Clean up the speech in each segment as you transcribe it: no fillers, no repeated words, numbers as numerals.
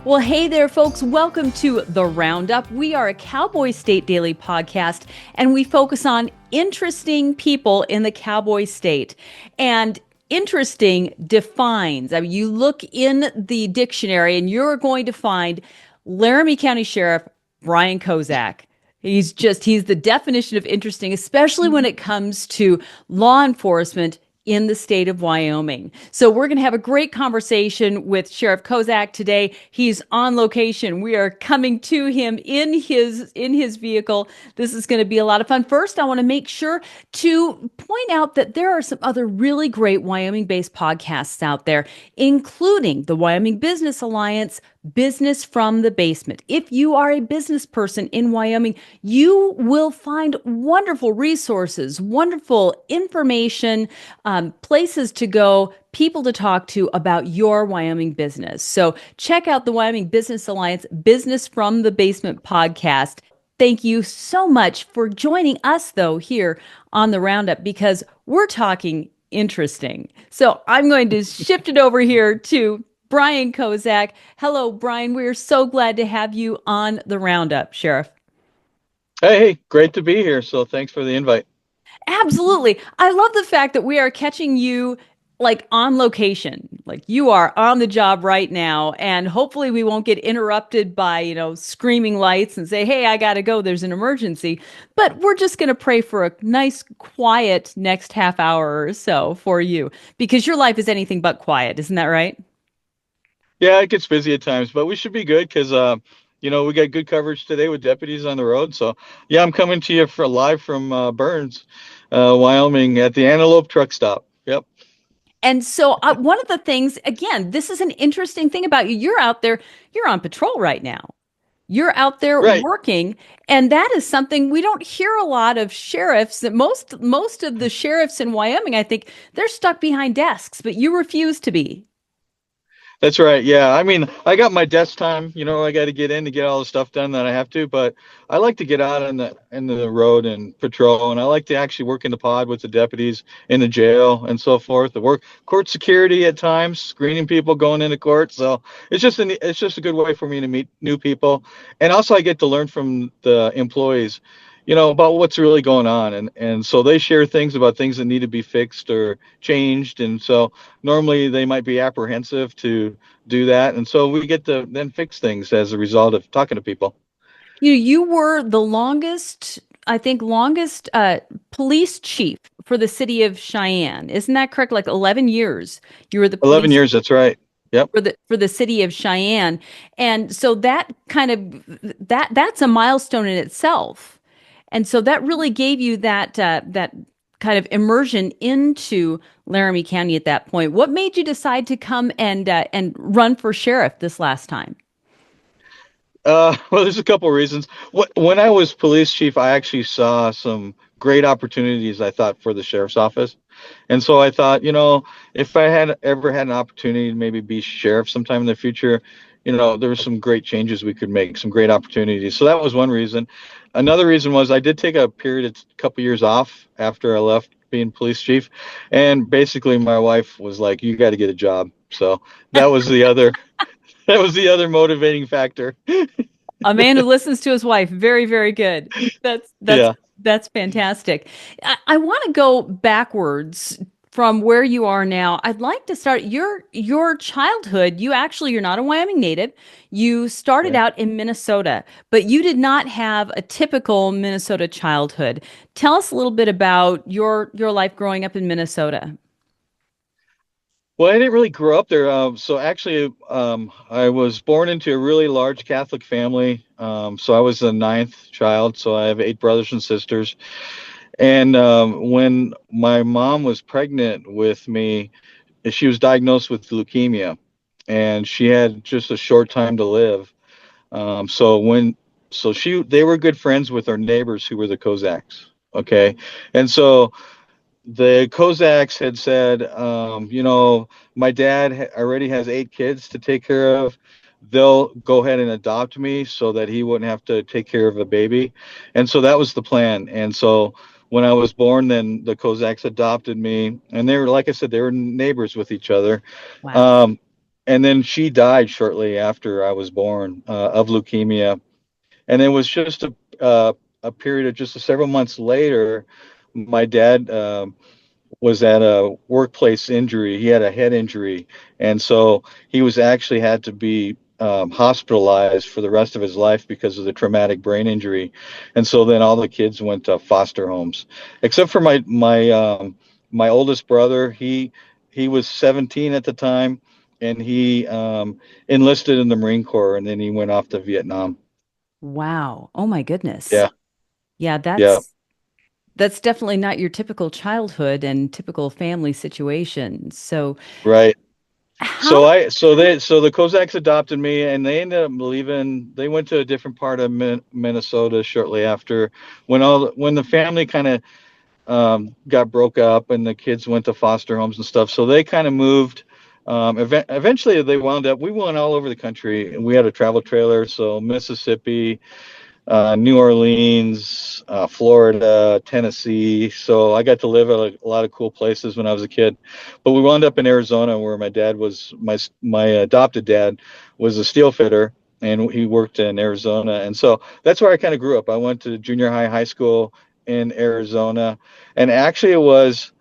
Well, hey there, folks. Welcome to The Roundup. We are a Cowboy State Daily podcast, and we focus on interesting people in the Cowboy State. And interesting defines, you look in the dictionary and you're going to find Laramie County Sheriff Brian Kozak. He's the definition of interesting, especially when it comes to law enforcement in the state of Wyoming. So we're going to have a great conversation with Sheriff Kozak today. He's on location. We are coming to him in his vehicle. This is going to be a lot of fun. First, I want to make sure to point out that there are some other really great Wyoming-based podcasts out there, including the Wyoming Business Alliance, Business from the Basement. If you are a business person in Wyoming, you will find wonderful resources, wonderful information, places to go, people to talk to about your Wyoming business. So check out the Wyoming Business Alliance Business from the Basement podcast. Thank you so much for joining us, though, here on the Roundup, because we're talking interesting. So I'm going to shift it over here to Brian Kozak. Hello, Brian. We're so glad to have you on the Roundup, Sheriff. Hey, great to be here. So thanks for the invite. Absolutely. I love the fact that we are catching you like on location. Like you are on the job right now, and hopefully we won't get interrupted by, screaming lights and say, "Hey, I got to go. There's an emergency." But we're just going to pray for a nice quiet next half hour or so for you, because your life is anything but quiet. Isn't that right? Yeah, it gets busy at times, but we should be good because we got good coverage today with deputies on the road. So yeah, I'm coming to you for live from Burns, Wyoming, at the Antelope truck stop. Yep. And so, one of the things, again, this is an interesting thing about you. You're out there, you're on patrol right now. You're out there Right. working, and that is something we don't hear a lot of sheriffs. That most of the sheriffs in Wyoming, I think, they're stuck behind desks, but you refuse to be. That's right. Yeah. I mean, I got my desk time, I got to get in to get all the stuff done that I have to, but I like to get out on the road and patrol, and I like to actually work in the pod with the deputies in the jail and so forth. The work court security at times, screening people going into court. So it's just a good way for me to meet new people, and also I get to learn from the employees, about what's really going on, and so they share things about things that need to be fixed or changed, and so normally they might be apprehensive to do that, and so we get to then fix things as a result of talking to people. You were the longest, I think, police chief for the city of Cheyenne. Isn't that correct? Like 11 years. You were the 11 police years, that's right. Yep. for the city of Cheyenne. And so that kind of that's a milestone in itself. And so that really gave you that kind of immersion into Laramie County at that point. What made you decide to come and run for sheriff this last time? Well, there's a couple of reasons. When I was police chief, I actually saw some great opportunities, I thought, for the sheriff's office. And so I thought, if I had ever had an opportunity to maybe be sheriff sometime in the future, there were some great changes we could make, some great opportunities. So that was one reason. Another reason was I did take a period, a couple years off after I left being police chief. And basically my wife was like, you got to get a job. So that was the other, that was the other motivating factor. A man who listens to his wife. Very, very good. That's that's Yeah. that's fantastic. I want to go backwards from where you are now. I'd like to start your childhood. You're not a Wyoming native. You started Right. out in Minnesota, but you did not have a typical Minnesota childhood. Tell us a little bit about your life growing up in Minnesota. Well, I didn't really grow up there. So actually, I was born into a really large Catholic family. So I was the ninth child. So I have eight brothers and sisters. And when my mom was pregnant with me, she was diagnosed with leukemia, and she had just a short time to live. So they were good friends with our neighbors who were the Kozaks. Okay, and so the Kozaks had said, my dad already has eight kids to take care of. They'll go ahead and adopt me so that he wouldn't have to take care of a baby. And so that was the plan. And so when I was born, then the Kozaks adopted me. And they were, like I said, they were neighbors with each other. Wow. Um, and then she died shortly after I was born of leukemia. And it was just a period of just several months later, my dad was at a workplace injury. He had a head injury, and so he was actually had to be hospitalized for the rest of his life because of the traumatic brain injury. And so then all the kids went to foster homes, except for my oldest brother. He was 17 at the time, and he enlisted in the Marine Corps, and then he went off to Vietnam. Wow. Oh my goodness. Yeah, Yeah, yeah. that's definitely not your typical childhood and typical family situation. So Right. how So the Kozaks adopted me, and they ended up leaving. They went to a different part of Minnesota shortly after, when the family kind of got broke up and the kids went to foster homes and stuff. So they kind of moved. Eventually, we went all over the country, and we had a travel trailer. So Mississippi, New Orleans, Florida, Tennessee. So I got to live at a lot of cool places when I was a kid. But we wound up in Arizona, where my dad was my adopted dad was a steel fitter, and he worked in Arizona. And so that's where I kind of grew up. I went to junior high, high school in Arizona, and actually it was.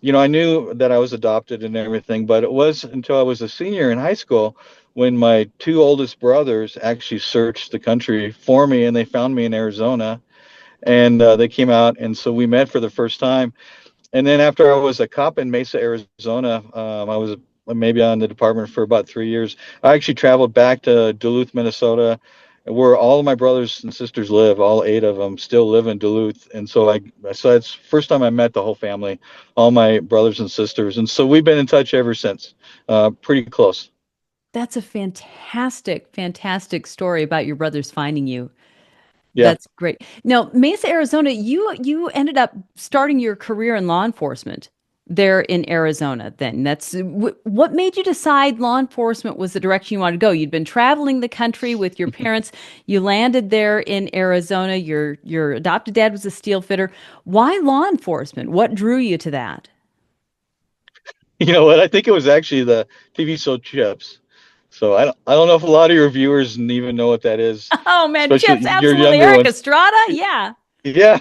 I knew that I was adopted and everything, but it was until I was a senior in high school when my two oldest brothers actually searched the country for me, and they found me in Arizona, and they came out, and so we met for the first time. And then after I was a cop in Mesa, Arizona, I was maybe on the department for about 3 years. I actually traveled back to Duluth, Minnesota, where all of my brothers and sisters live. All eight of them still live in Duluth, and so it's first time I met the whole family, all my brothers and sisters, and so we've been in touch ever since. Pretty close. That's a fantastic, fantastic story about your brothers finding you. Yeah. That's great. Now, Mesa, Arizona, you ended up starting your career in law enforcement there in Arizona. Then what made you decide law enforcement was the direction you wanted to go? You'd been traveling the country with your parents. You landed there in Arizona. Your adopted dad was a steel fitter. Why law enforcement? What drew you to that? You know what? I think it was actually the TV show Chips. So I don't know if a lot of your viewers even know what that is, Oh man, especially Chips, your absolutely. younger Eric ones. Estrada, yeah. Yeah.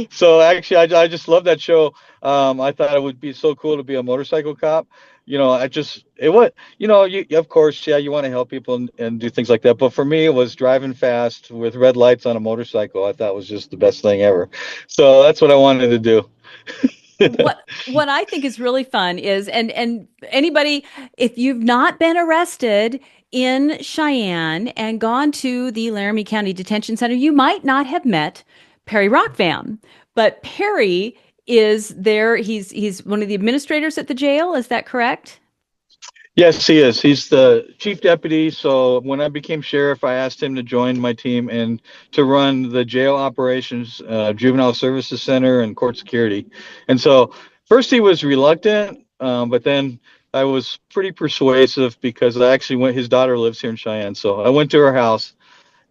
So actually, I just love that show. I thought it would be so cool to be a motorcycle cop. It was, of course, yeah, you want to help people and do things like that. But for me, it was driving fast with red lights on a motorcycle. I thought was just the best thing ever. So that's what I wanted to do. What I think is really fun is and anybody, if you've not been arrested in Cheyenne and gone to the Laramie County Detention Center, you might not have met Perry Rockvam. But Perry is there. He's one of the administrators at the jail. Is that correct? Yes, he is. He's the chief deputy. So when I became sheriff, I asked him to join my team and to run the jail operations, juvenile services center, and court security. And so first he was reluctant, but then I was pretty persuasive because I actually went. His daughter lives here in Cheyenne, so I went to her house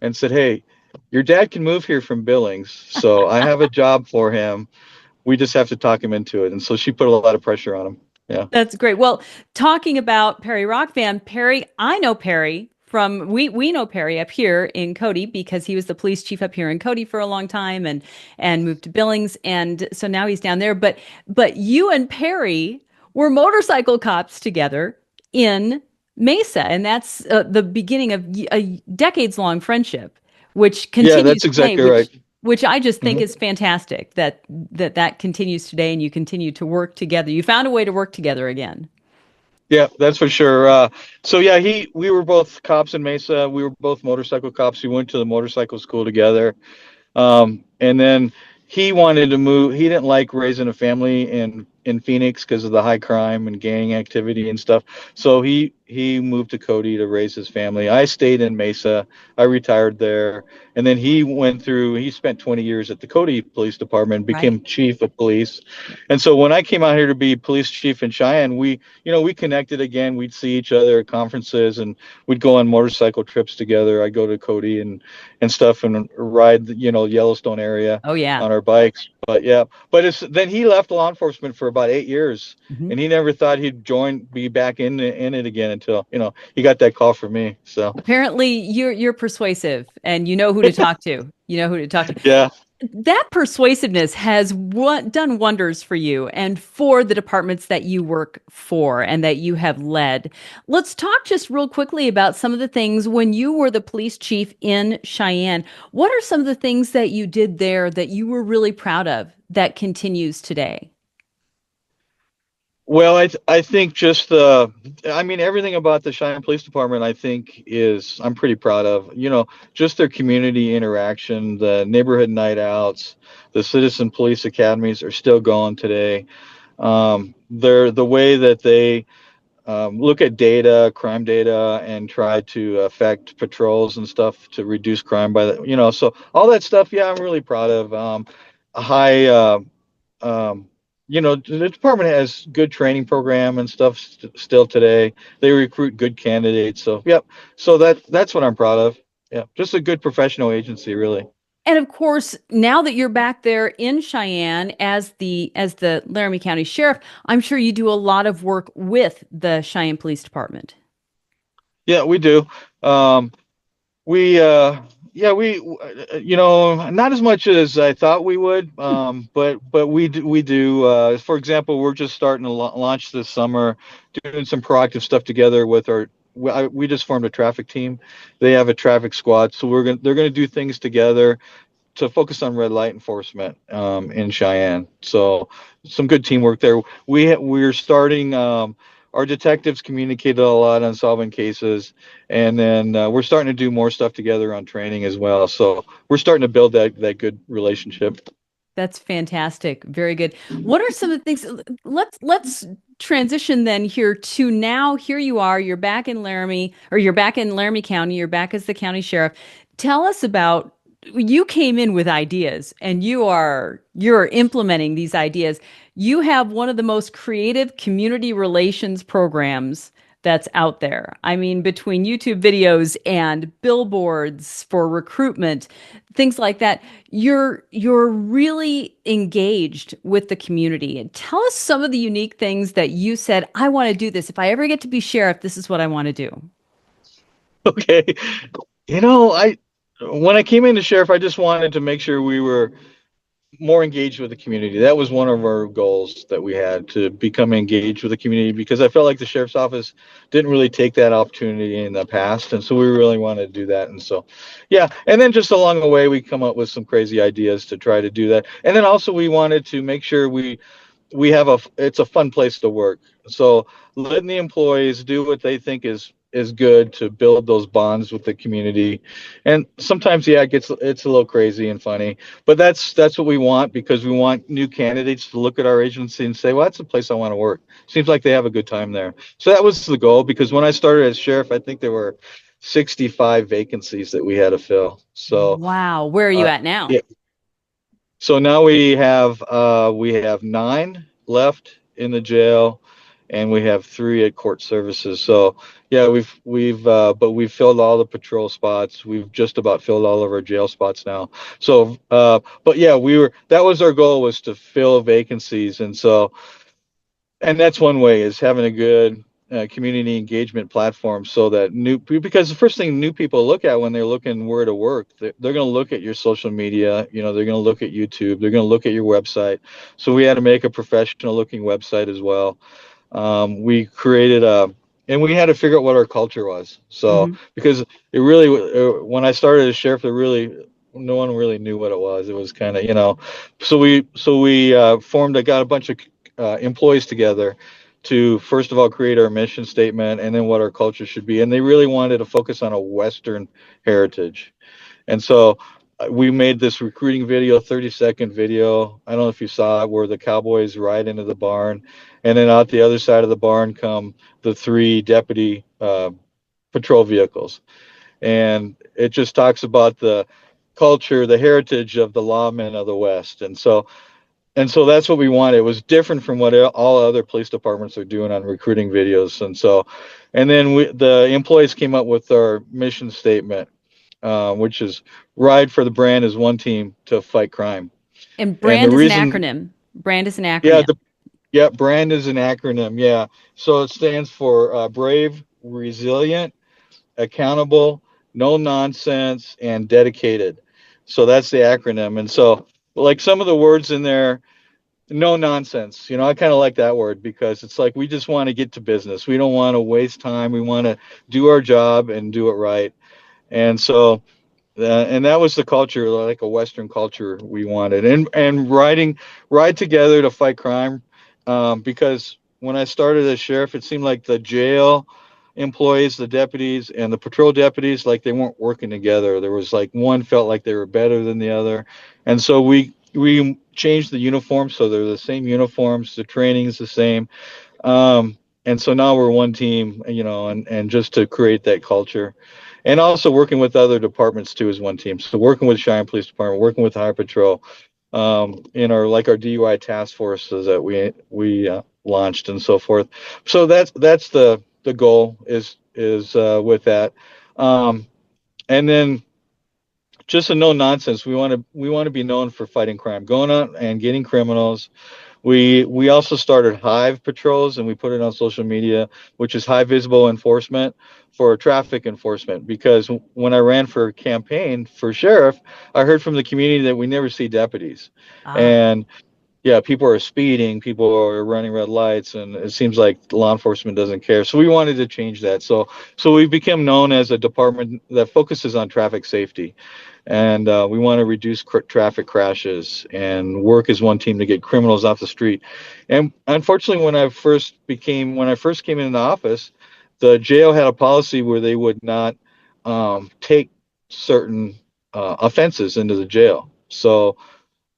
and said, "Hey, your dad can move here from Billings, so I have a job for him. We just have to talk him into it." And so she put a lot of pressure on him. Yeah. That's great. Well, talking about Perry Rockvan, Perry, I know Perry from we know Perry up here in Cody because he was the police chief up here in Cody for a long time and moved to Billings, and so now he's down there. But you and Perry were motorcycle cops together in Mesa, and that's the beginning of a decades long friendship, which Yeah, continues that's today, exactly right. which I just think Mhm. is fantastic that continues today and you continue to work together. You found a way to work together again. Yeah, that's for sure. So yeah, we were both cops in Mesa. We were both motorcycle cops. We went to the motorcycle school together. And then he wanted to move. He didn't like raising a family in Phoenix because of the high crime and gang activity and stuff. So he moved to Cody to raise his family. I stayed in Mesa. I retired there, and then he went through. He spent 20 years at the Cody Police Department, Right. became chief of police. And so when I came out here to be police chief in Cheyenne, we connected again. We'd see each other at conferences, and we'd go on motorcycle trips together. I'd go to Cody and stuff and ride the Yellowstone area Oh yeah. on our bikes. But yeah, but it's then he left law enforcement for about 8 years, Mhm. and he never thought he'd be back in it again until he got that call from me. So Apparently, you're persuasive, and you know who to talk to. You know who to talk to. yeah. That persuasiveness has done wonders for you and for the departments that you work for and that you have led. Let's talk just real quickly about some of the things when you were the police chief in Cheyenne. What are some of the things that you did there that you were really proud of that continues today? Well, I think just I mean, everything about the Cheyenne Police Department, I think I'm pretty proud of. Just their community interaction, the neighborhood night outs, the citizen police academies are still going today. The way that they look at data, crime data, and try to affect patrols and stuff to reduce crime so all that stuff. Yeah, I'm really proud of. A high. Um, the department has good training program and stuff still today. They recruit good candidates. So, yep. So that's what I'm proud of. Yeah, just a good professional agency, really. And of course, now that you're back there in Cheyenne as the Laramie County Sheriff, I'm sure you do a lot of work with the Cheyenne Police Department. Yeah, we do. Um, we yeah, not as much as I thought we would. But we do. For example, we're just starting to launch this summer, doing some proactive stuff together with our. We just formed a traffic team. They have a traffic squad, so they're gonna do things together to focus on red light enforcement in Cheyenne. So some good teamwork there. We're starting. Our detectives communicated a lot on solving cases, and then we're starting to do more stuff together on training as well. So we're starting to build that good relationship. That's fantastic. Very good. What are some of the things? Let's transition then here to now. Here you are. You're back in Laramie, or you're back in Laramie County. You're back as the county sheriff. Tell us about you came in with ideas, and you're implementing these ideas. You have one of the most creative community relations programs that's out there. I mean, between YouTube videos and billboards for recruitment, things like that, you're really engaged with the community. And tell us some of the unique things that you said, I want to do this. If I ever get to be sheriff, this is what I want to do. Okay. I when I came into sheriff, I just wanted to make sure we were more engaged with the community. That was one of our goals that we had, to become engaged with the community, because I felt like the sheriff's office didn't really take that opportunity in the past, and so we really wanted to do that. And so, yeah, and then just along the way, we come up with some crazy ideas to try to do that. And then also we wanted to make sure we have it's a fun place to work. So letting the employees do what they think is good to build those bonds with the community. And sometimes, yeah, it's a little crazy and funny, but that's what we want, because we want new candidates to look at our agency and say, well, that's a place I want to work. Seems like they have a good time there. So that was the goal, because when I started as sheriff, I think there were 65 vacancies that we had to fill. So Wow. Where are you uh, at now? yeah, so now we have 9 left in the jail, and we have 3 at court services. So yeah, we've filled all the patrol spots. We've just about filled all of our jail spots now. So but yeah, that was our goal, was to fill vacancies. And that's one way, is having a good community engagement platform, so that because the first thing new people look at when they're looking where to work, they're going to look at your social media. They're going to look at YouTube, they're going to look at your website. So we had to make a professional looking website as well. We created and we had to figure out what our culture was. So Hmm. because it really, when I started as sheriff, no one really knew what it was. It was kind of, so we got a bunch of employees together to, first of all, create our mission statement, and then what our culture should be. And they really wanted to focus on a Western heritage. And so we made this recruiting video, 30-second video. I don't know if you saw it, where the cowboys ride into the barn, and then out the other side of the barn come the 3 deputy patrol vehicles. And it just talks about the culture, the heritage of the lawmen of the West. And so that's what we wanted. It was different from what all other police departments are doing on recruiting videos. And then the employees came up with our mission statement, which is ride for the brand as one team to fight crime. And And the brand is an reason, acronym. Brand is an yeah, acronym. Yeah, BRAND is an acronym. Yeah. So it stands for brave, resilient, accountable, no nonsense, and dedicated. So that's the acronym. And so, like some of the words in there, no nonsense. I kind of like that word because it's like we just want to get to business. We don't want to waste time. We want to do our job and do it right. And so and that was the culture, like a Western culture we wanted, and ride together to fight crime. Because when I started as sheriff, it seemed like the jail employees, the deputies, and the patrol deputies, like they weren't working together. There was like one felt like they were better than the other, and so we changed the uniforms so they're the same uniforms. The training is the same. And so now we're one team, and just to create that culture. And also working with other departments too as one team. So working with Cheyenne Police Department, working with Highway Patrol, in our DUI task forces that we launched and so forth. So that's the goal is with that. Um, and then just a no nonsense. We want to be known for fighting crime, going out and getting criminals. We also started Hive patrols and we put it on social media, which is high visible enforcement for traffic enforcement. Because when I ran for campaign for sheriff, I heard from the community that we never see deputies, Ah. and yeah, people are speeding, people are running red lights, and it seems like law enforcement doesn't care. So we wanted to change that. So we've become known as a department that focuses on traffic safety, and we want to reduce traffic crashes and work as one team to get criminals off the street. And unfortunately, when I first came into office, the jail had a policy where they would not take certain offenses into the jail. So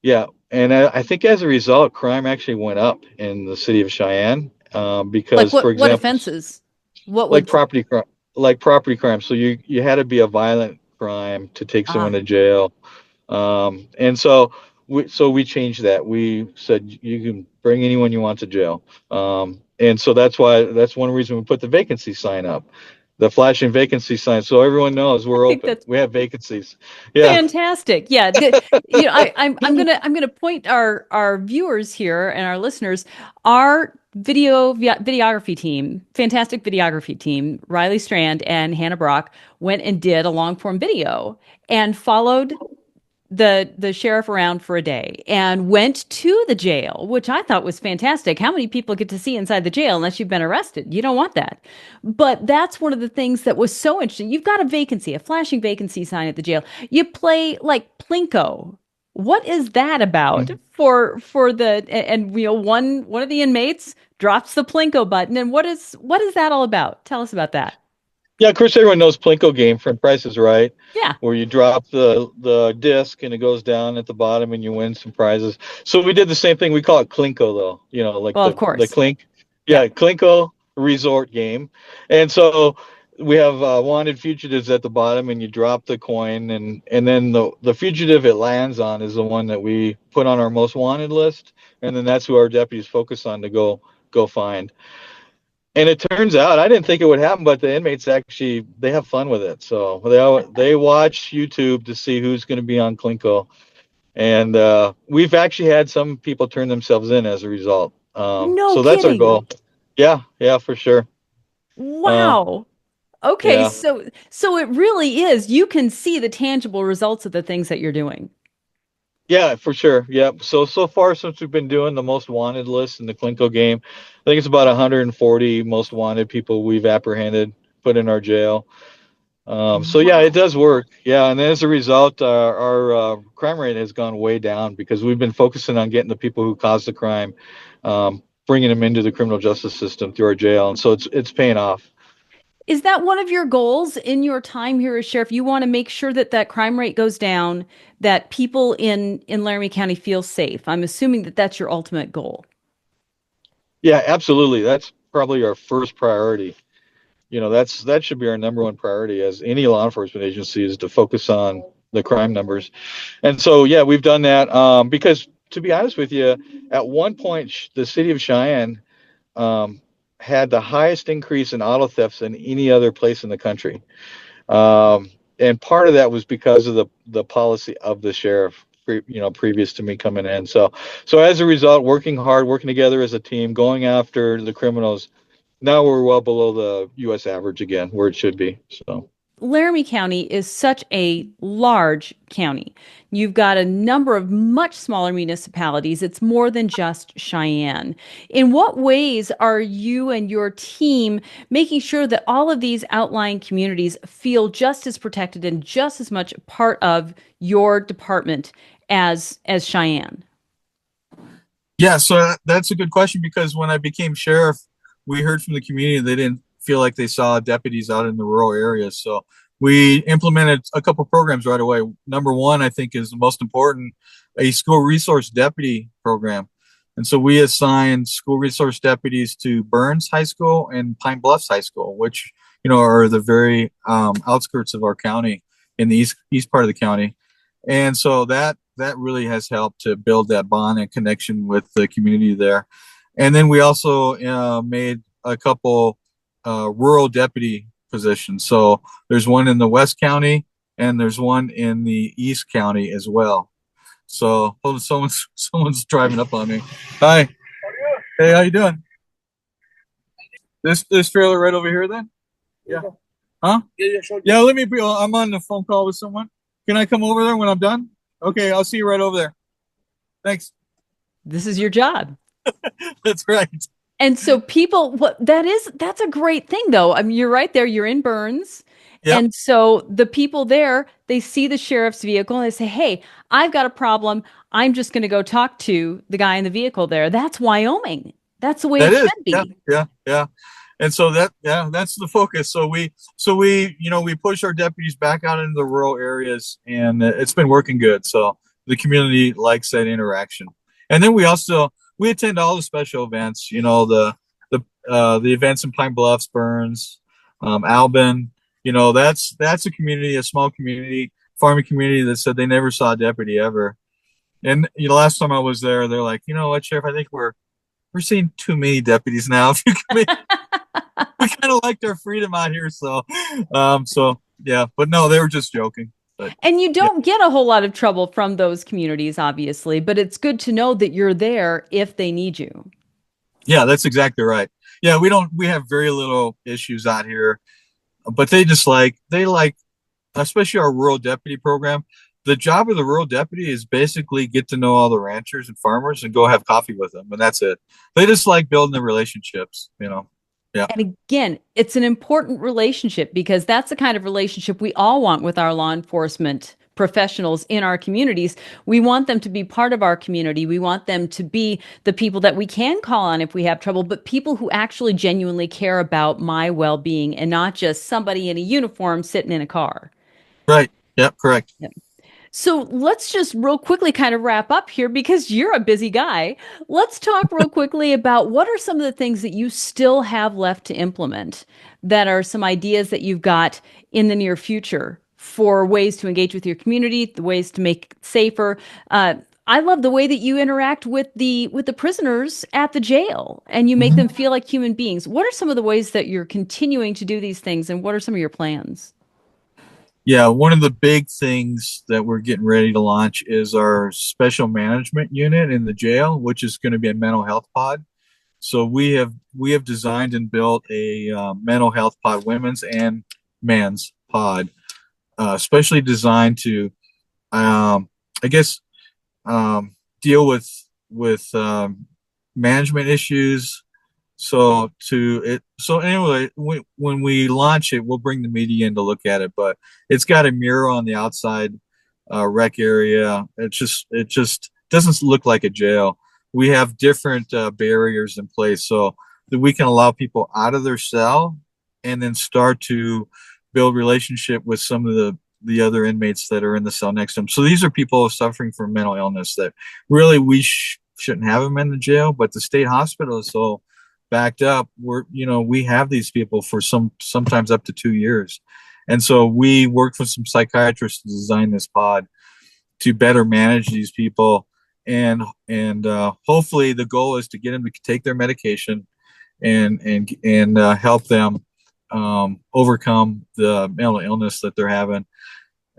yeah, and I think as a result, crime actually went up in the city of Cheyenne, Like because, for what example, offenses? What like would property crime, like property crime. So you had to be a violent crime to take someone ah to jail. And so we changed that. We said you can bring anyone you want to jail. And so that's one reason we put the vacancy sign up, the flashing vacancy sign, so everyone knows I we're think open. that's We have vacancies. Yeah. fantastic. Yeah, I'm gonna point our viewers here and our listeners, our videography team, fantastic videography team, Riley Strand and Hannah Brock went and did a long form video and followed the sheriff around for a day and went to the jail, which I thought was fantastic. How many people get to see inside the jail unless you've been arrested? You don't want that. But that's one of the things that was so interesting. You've got a vacancy, a flashing vacancy sign at the jail. You play like Plinko. What is that about for the and one of the inmates drops the Plinko button, and what is that all about? Tell us about that. Yeah, of course, everyone knows Plinko game from Price is Right, Yeah. where you drop the disc and it goes down at the bottom and you win some prizes. So we did the same thing. We call it Klinko though, like Well, of the course. clink. Yeah. Yeah, Klinko resort game. And so we have wanted fugitives at the bottom, and you drop the coin, and then the fugitive it lands on is the one that we put on our most wanted list, and then that's who our deputies focus on to go find. And it turns out I didn't think it would happen, but the inmates actually they have fun with it. So they watch YouTube to see who's going to be on Klinko, and we've actually had some people turn themselves in as a result. No So that's our kidding. goal. Yeah, yeah, for sure. Um, Wow. Okay, yeah, so it really is. You can see the tangible results of the things that you're doing. yeah, for sure. Yeah. So far since we've been doing the most wanted list in the Klinko game, I think it's about 140 most wanted people we've apprehended, put in our jail. So yeah, it Wow. does work. Yeah, and as a result, our crime rate has gone way down because we've been focusing on getting the people who caused the crime, bringing them into the criminal justice system through our jail, and so it's paying off. Is that one of your goals in your time here as sheriff? You want to make sure that that crime rate goes down, that people in Laramie County feel safe. I'm assuming that that's your ultimate goal. Yeah, absolutely. That's probably our first priority. That should be our number one priority as any law enforcement agency is to focus on the crime numbers. And so yeah, we've done that because to be honest with you, at one point the city of Cheyenne um, had the highest increase in auto thefts than any other place in the country. And part of that was because of the policy of the sheriff. previous to me coming in. So as a result, working hard, working together as a team, going after the criminals. Now we're well below the U.S. average again, where it should be. So. Laramie County is such a large county. You've got a number of much smaller municipalities. It's more than just Cheyenne. In what ways are you and your team making sure that all of these outlying communities feel just as protected and just as much part of your department as Cheyenne? Yeah, so that's a good question because when I became sheriff, we heard from the community they didn't feel like they saw deputies out in the rural areas. So we implemented a couple programs right away. Number one, I think, is the most important, a school resource deputy program. And so we assigned school resource deputies to Burns High School and Pine Bluffs High School, which, are the very outskirts of our county in the east part of the county. And so that really has helped to build that bond and connection with the community there. And then we also made a couple rural deputy positions. So there's one in the West County and there's one in the East County as well. So hold on, someone's driving up on me. Hi. Hey, how you doing? This trailer right over here then? Yeah. Huh? Yeah, sure. Yeah, let me be. I'm on the phone call with someone. Can I come over there when I'm done? Okay, I'll see you right over there. Thanks. This is your job. That's right. And so that's a great thing though. I mean, you're right there, you're in Burns. Yep. And so the people there, they see the sheriff's vehicle and they say, "Hey, I've got a problem. I'm just going to go talk to the guy in the vehicle there." That's Wyoming. That's the way it should be. Yeah. And so that's the focus. So we push our deputies back out into the rural areas, and it's been working good. So the community likes that interaction. And then we attend all the special events. The events in Pine Bluffs, Burns, Albin. That's a community, a small community, farming community that said they never saw a deputy ever. And last time I was there, they're like, "You know what, Sheriff? I think we're seeing too many deputies now. We kind of liked our freedom out here." So yeah, but no, they were just joking. But, and you don't get a whole lot of trouble from those communities, obviously, but it's good to know that you're there if they need you. Yeah, that's exactly right. Yeah, we have very little issues out here, but they like, especially our rural deputy program. The job of the rural deputy is basically get to know all the ranchers and farmers and go have coffee with them. And that's it. They just like building the relationships, Yeah. And again, it's an important relationship because that's the kind of relationship we all want with our law enforcement professionals in our communities. We want them to be part of our community. We want them to be the people that we can call on if we have trouble, but people who actually genuinely care about my well-being and not just somebody in a uniform sitting in a car. Right. Yep. Correct. Yep. So let's just real quickly kind of wrap up here because you're a busy guy. Let's talk real quickly about what are some of the things that you still have left to implement that are some ideas that you've got in the near future for ways to engage with your community, the ways to make it safer. I love the way that you interact with the prisoners at the jail and you make them feel like human beings. What are some of the ways that you're continuing to do these things and what are some of your plans? Yeah, one of the big things that we're getting ready to launch is our special management unit in the jail, which is going to be a mental health pod. So we have designed and built a mental health pod, women's and men's pod, especially designed to, deal with management issues. So anyway, when we launch it, we'll bring the media in to look at it. But it's got a mural on the outside rec area. It just doesn't look like a jail. We have different barriers in place so that we can allow people out of their cell and then start to build relationship with some of the other inmates that are in the cell next to them. So these are people suffering from mental illness that really we shouldn't have them in the jail, but the state hospital is so backed up. We have these people for sometimes up to 2 years. And so we worked with some psychiatrists to design this pod to better manage these people. And hopefully the goal is to get them to take their medication and help them overcome the mental illness that they're having.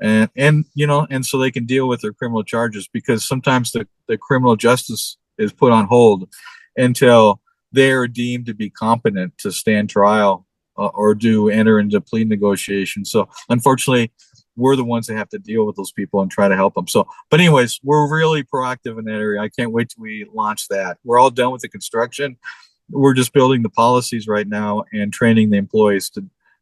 and and so they can deal with their criminal charges, because sometimes the criminal justice is put on hold until they are deemed to be competent to stand trial, or do enter into plea negotiations. So unfortunately, we're the ones that have to deal with those people and try to help them. So, but anyways, we're really proactive in that area. I can't wait till we launch that. We're all done with the construction. We're just building the policies right now and training the employees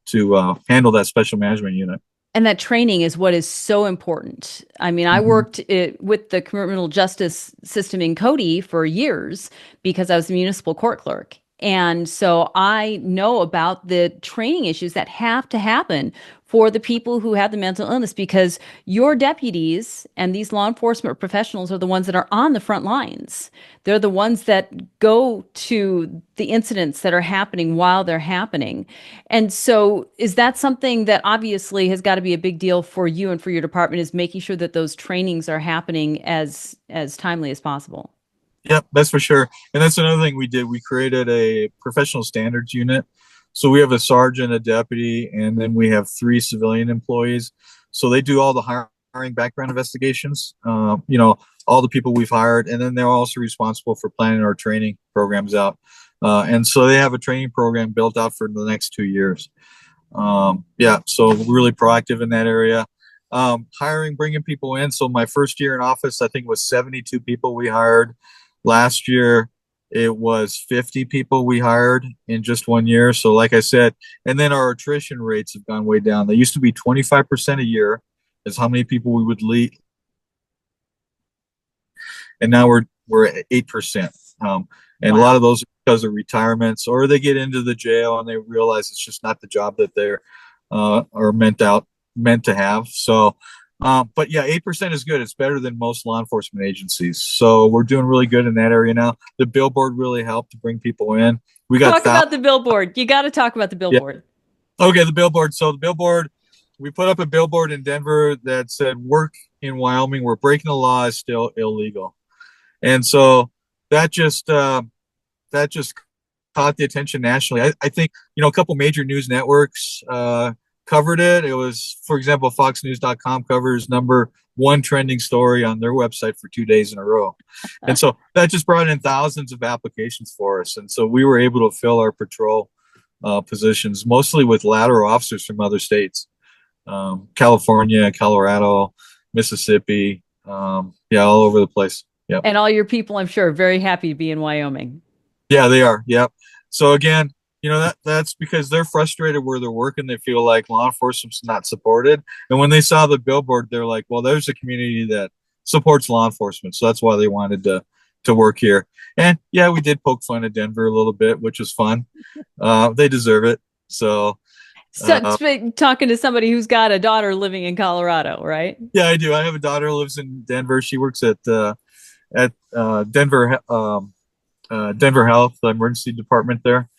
to handle that special management unit. And that training is what is so important. I mean, I worked with the criminal justice system in Cody for years because I was a municipal court clerk. And so I know about the training issues that have to happen for the people who have the mental illness, because your deputies and these law enforcement professionals are the ones that are on the front lines. They're the ones that go to the incidents that are happening while they're happening. And so is that something that obviously has got to be a big deal for you and for your department, is making sure that those trainings are happening as timely as possible? Yep, that's for sure. And that's another thing we did. We created a professional standards unit. So we have a sergeant, a deputy, and then we have 3 civilian employees. So they do all the hiring background investigations, all the people we've hired. And then they're also responsible for planning our training programs out. And so they have a training program built out for the next 2 years. So we're really proactive in that area. Hiring, bringing people in. So my first year in office, I think it was 72 people we hired. Last year, it was 50 people we hired in just 1 year. So like I said, and then our attrition rates have gone way down. They used to be 25% a year is how many people we would leave. And now we're at 8%. And wow. A lot of those are because of retirements, or they get into the jail and they realize it's just not the job that they're are meant to have. So but yeah, 8% is good. It's better than most law enforcement agencies. So we're doing really good in that area now. The billboard really helped to bring people in. We got about the billboard. You got to talk about the billboard. Yeah. Okay, the billboard. So the billboard, we put up a billboard in Denver that said "Work in Wyoming, where breaking the law is still illegal," and so that just caught the attention nationally. I think a couple major news networks covered it. It was, for example, foxnews.com covers #1 trending story on their website for 2 days in a row. And so that just brought in thousands of applications for us. And so we were able to fill our patrol positions, mostly with lateral officers from other states, California, Colorado, Mississippi, all over the place. Yep. And all your people, I'm sure, are very happy to be in Wyoming. Yeah, they are. Yep. So again, that's because they're frustrated where they're working. They feel like law enforcement's not supported. And when they saw the billboard, they're like, well, there's a community that supports law enforcement. So that's why they wanted to work here. And yeah, we did poke fun at Denver a little bit, which was fun. They deserve it. So talking to somebody who's got a daughter living in Colorado, right? Yeah, I do. I have a daughter who lives in Denver. She works at Denver Health, the emergency department there.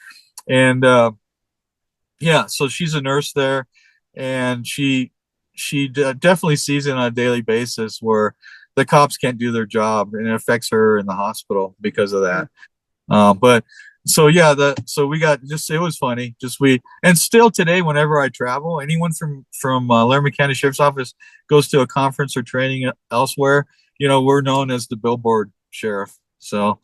And so she's a nurse there, and she definitely sees it on a daily basis where the cops can't do their job, and it affects her in the hospital because of that. So we got it was funny. And still today, whenever I travel, anyone from Laramie County Sheriff's Office goes to a conference or training elsewhere, we're known as the billboard sheriff. So.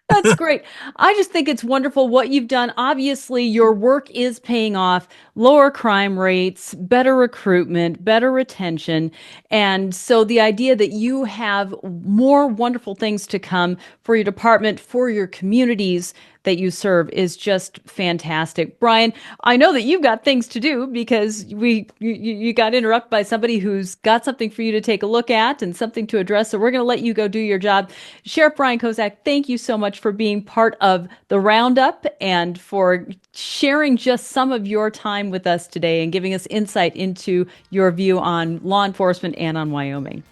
That's great. I just think it's wonderful what you've done. Obviously, your work is paying off. Lower crime rates, better recruitment, better retention. And so the idea that you have more wonderful things to come for your department, for your communities that you serve, is just fantastic. Brian, I know that you've got things to do because you got interrupted by somebody who's got something for you to take a look at and something to address. So we're going to let you go do your job. Sheriff Brian Kozak, thank you so much for being part of the Roundup and for sharing just some of your time with us today and giving us insight into your view on law enforcement and on Wyoming.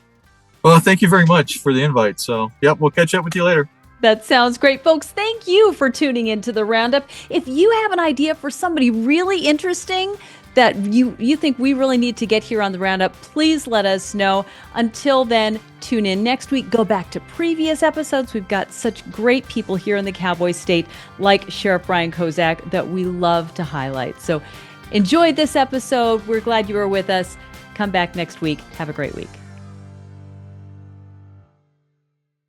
Well, thank you very much for the invite. So, we'll catch up with you later. That sounds great. Folks, thank you for tuning into the Roundup. If you have an idea for somebody really interesting that you think we really need to get here on the Roundup, please let us know. Until then, tune in next week. Go back to previous episodes. We've got such great people here in the Cowboy State like Sheriff Brian Kozak that we love to highlight. So enjoyed this episode. We're glad you were with us. Come back next week. Have a great week.